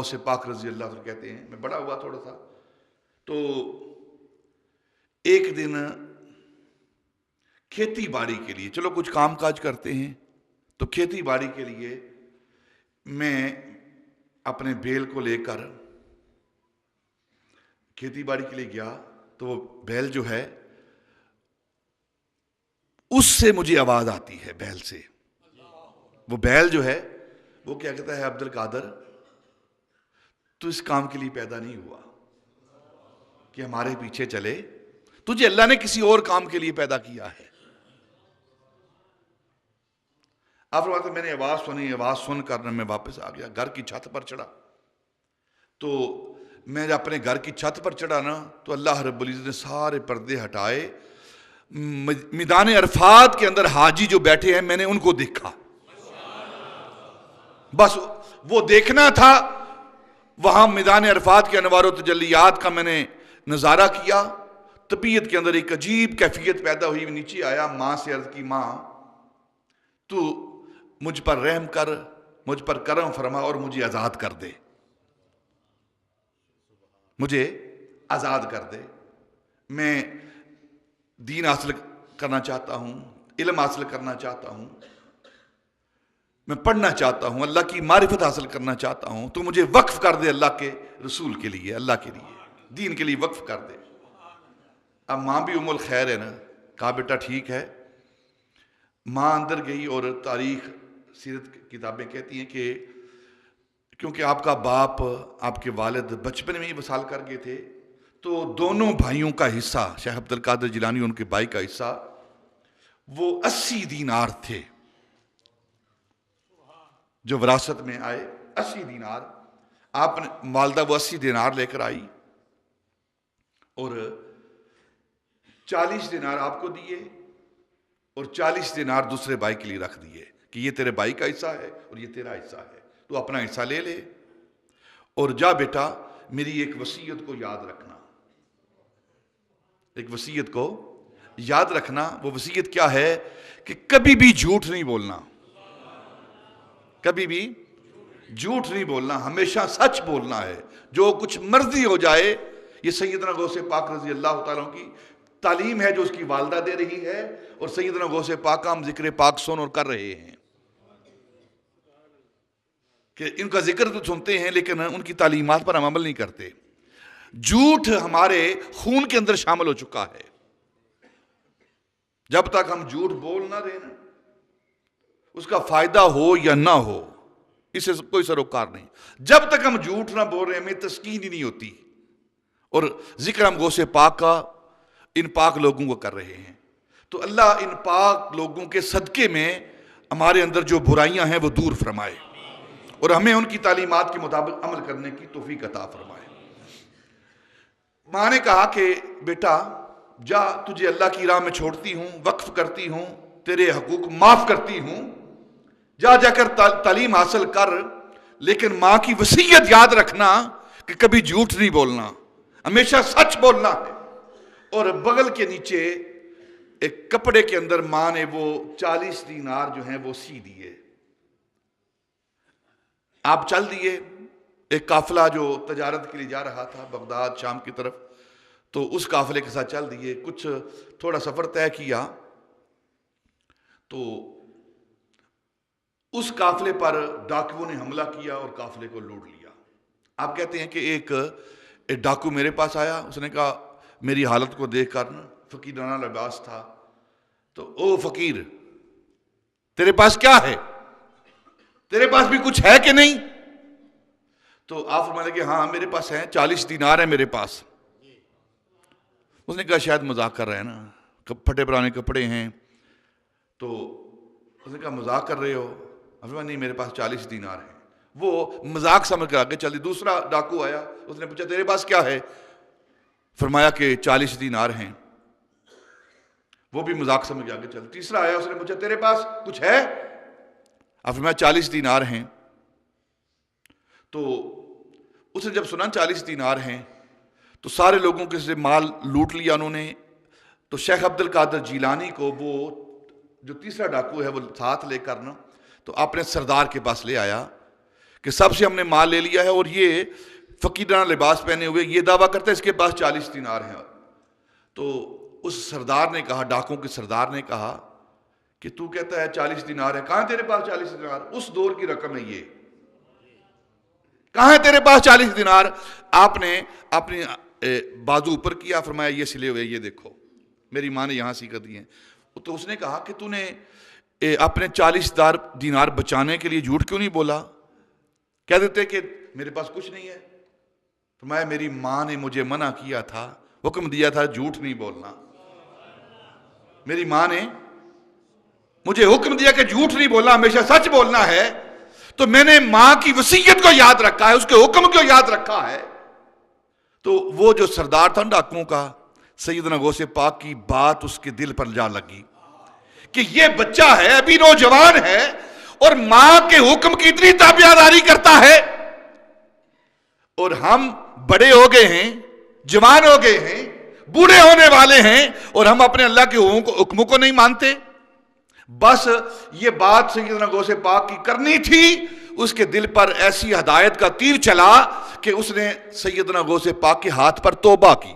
غوث پاک رضی اللہ عنہ کہتے ہیں میں بڑا ہوا تھوڑا سا، تو ایک دن کھیتی باڑی کے لیے، چلو کچھ کام کاج کرتے ہیں، تو کھیتی باڑی کے لیے میں اپنے بیل کو لے کر کھیتی باڑی کے لیے گیا، تو وہ بیل جو ہے اس سے مجھے آواز آتی ہے، بیل سے، وہ بیل جو ہے وہ کیا کہتا ہے، عبد القادر تو اس کام کے لیے پیدا نہیں ہوا کہ ہمارے پیچھے چلے، تجھے اللہ نے کسی اور کام کے لیے پیدا کیا ہے۔ آپ فرماتے میں نے آواز سنی، آواز سن کر میں واپس آ گیا، گھر کی چھت پر چڑھا، تو میں جب اپنے گھر کی چھت پر چڑھا نا، تو اللہ رب العزت نے سارے پردے ہٹائے، میدان عرفات کے اندر حاجی جو بیٹھے ہیں میں نے ان کو دیکھا، بس وہ دیکھنا تھا، وہاں میدان عرفات کے انوار و تجلیات کا میں نے نظارہ کیا، طبیعت کے اندر ایک عجیب کیفیت پیدا ہوئی، نیچے آیا، ماں سے عرض کی، ماں تو مجھ پر رحم کر، مجھ پر کرم فرما اور مجھے آزاد کر دے، مجھے آزاد کر دے، میں دین حاصل کرنا چاہتا ہوں، علم حاصل کرنا چاہتا ہوں، میں پڑھنا چاہتا ہوں، اللہ کی معرفت حاصل کرنا چاہتا ہوں، تو مجھے وقف کر دے اللہ کے رسول کے لیے، اللہ کے لیے، دین کے لیے وقف کر دے۔ اب ماں بھی ام الخیر ہے نا، کہا بیٹا ٹھیک ہے۔ ماں اندر گئی، اور تاریخ سیرت کتابیں کہتی ہیں کہ کیونکہ آپ کا باپ، آپ کے والد بچپن میں ہی وصال کر گئے تھے، تو دونوں بھائیوں کا حصہ، شیخ عبد القادر جیلانی ان کے بھائی کا حصہ، وہ 80 دینار تھے جو وراثت میں آئے، 80 دینار، آپ نے والدہ وہ 80 دینار لے کر آئی، اور 40 دینار آپ کو دیے، اور 40 دینار دوسرے بھائی کے لیے رکھ دیے کہ یہ تیرے بھائی کا حصہ ہے اور یہ تیرا حصہ ہے، تو اپنا حصہ لے لے، اور جا بیٹا میری ایک وصیت کو یاد رکھنا، ایک وصیت کو یاد رکھنا۔ وہ وصیت کیا ہے کہ کبھی بھی جھوٹ نہیں بولنا، کبھی بھی جھوٹ نہیں بولنا، ہمیشہ سچ بولنا ہے، جو کچھ مرضی ہو جائے۔ یہ سیدنا غوث پاک رضی اللہ تعالیٰ کی تعلیم ہے جو اس کی والدہ دے رہی ہے، اور سیدنا غوث پاک ہم ذکر پاک سن اور کر رہے ہیں کہ ان کا ذکر تو سنتے ہیں لیکن ان کی تعلیمات پر ہم عمل نہیں کرتے۔ جھوٹ ہمارے خون کے اندر شامل ہو چکا ہے، جب تک ہم جھوٹ بول نہ رہے نا، اس کا فائدہ ہو یا نہ ہو اس سے کوئی سروکار نہیں، جب تک ہم جھوٹ نہ بول رہے ہمیں تسکین ہی نہیں ہوتی، اور ذکر ہم غوث پاک کا ان پاک لوگوں کو کر رہے ہیں، تو اللہ ان پاک لوگوں کے صدقے میں ہمارے اندر جو برائیاں ہیں وہ دور فرمائے، اور ہمیں ان کی تعلیمات کے مطابق عمل کرنے کی توفیق عطا فرمائے۔ ماں نے کہا کہ بیٹا جا، تجھے اللہ کی راہ میں چھوڑتی ہوں، وقف کرتی ہوں، تیرے حقوق معاف کرتی ہوں، جا جا کر تعلیم حاصل کر، لیکن ماں کی وصیت یاد رکھنا کہ کبھی جھوٹ نہیں بولنا، ہمیشہ سچ بولنا ہے۔ اور بغل کے نیچے ایک کپڑے کے اندر ماں نے وہ 40 دینار جو ہیں وہ سی دیے، آپ چل دیے۔ ایک قافلہ جو تجارت کے لیے جا رہا تھا بغداد شام کی طرف، تو اس قافلے کے ساتھ چل دیے، کچھ تھوڑا سفر طے کیا، تو اس قافلے پر ڈاکوؤں نے حملہ کیا اور قافلے کو لوٹ لیا۔ آپ کہتے ہیں کہ ایک ڈاکو میرے پاس آیا، اس نے کہا میری حالت کو دیکھ کر، فقیرانہ لباس تھا، تو او فقیر تیرے پاس کیا ہے، تیرے پاس بھی کچھ ہے کہ نہیں؟ تو آپ فرمانے کہ ہاں میرے پاس ہیں، 40 دینار ہیں میرے پاس۔ اس نے کہا شاید مذاق کر رہے ہیں نا، پھٹے پرانے کپڑے ہیں، تو اس نے کہا مذاق کر رہے ہو؟ نہیں میرے پاس 40 دینار ہیں۔ وہ مذاق سمجھ کر آگے چل دی۔ دوسرا ڈاکو آیا، اس نے پوچھا تیرے پاس کیا ہے؟ فرمایا کہ 40 دینار ہیں، وہ بھی مذاق سمجھ کے آگے چل۔ تیسرا آیا، اس نے پوچھا تیرے پاس کچھ ہے؟ فرمایا 40 دینار ہیں۔ تو اس نے جب سنا 40 دینار ہیں تو سارے لوگوں کے سے مال لوٹ لیا انہوں نے، تو شیخ عبد القادر جیلانی کو وہ جو تیسرا ڈاکو ہے وہ ساتھ لے کر نا، تو اپنے سردار کے پاس لے آیا کہ سب سے ہم نے مال لے لیا ہے، اور یہ فقیرانہ لباس پہنے ہوئے یہ دعویٰ کرتا ہے اس کے پاس 40 دینار ہیں۔ تو اس سردار نے کہا، ڈاکوں کے سردار نے کہا کہ تو کہتا ہے 40 دینار ہے، کہاں تیرے پاس 40 دینار؟ اس دور کی رقم ہے یہ، کہاں ہے تیرے پاس 40 دینار؟ آپ نے اپنی بازو اوپر کیا، فرمایا یہ سلے ہوئے، یہ دیکھو میری ماں نے یہاں سی کر دی ہیں۔ تو اس نے کہا کہ تو نے اپنے 40 دینار بچانے کے لیے جھوٹ کیوں نہیں بولا؟ کہہ دیتے کہ میرے پاس کچھ نہیں ہے۔ فرمایا میری ماں نے مجھے منع کیا تھا، حکم دیا تھا جھوٹ نہیں بولنا، میری ماں نے مجھے حکم دیا کہ جھوٹ نہیں بولنا، ہمیشہ سچ بولنا ہے، تو میں نے ماں کی وصیت کو یاد رکھا ہے، اس کے حکم کو یاد رکھا ہے۔ تو وہ جو سردار تھا ڈاکوؤں کا، سیدنا غوث پاک کی بات اس کے دل پر جا لگی کہ یہ بچہ ہے، ابھی نوجوان ہے، اور ماں کے حکم کی اتنی تابعداری کرتا ہے، اور ہم بڑے ہو گئے ہیں، جوان ہو گئے ہیں، بوڑھے ہونے والے ہیں، اور ہم اپنے اللہ کے حکموں کو نہیں مانتے۔ بس یہ بات سیدنا غوث پاک کی کرنی تھی، اس کے دل پر ایسی ہدایت کا تیر چلا کہ اس نے سیدنا غوث پاک کے ہاتھ پر توبہ کی۔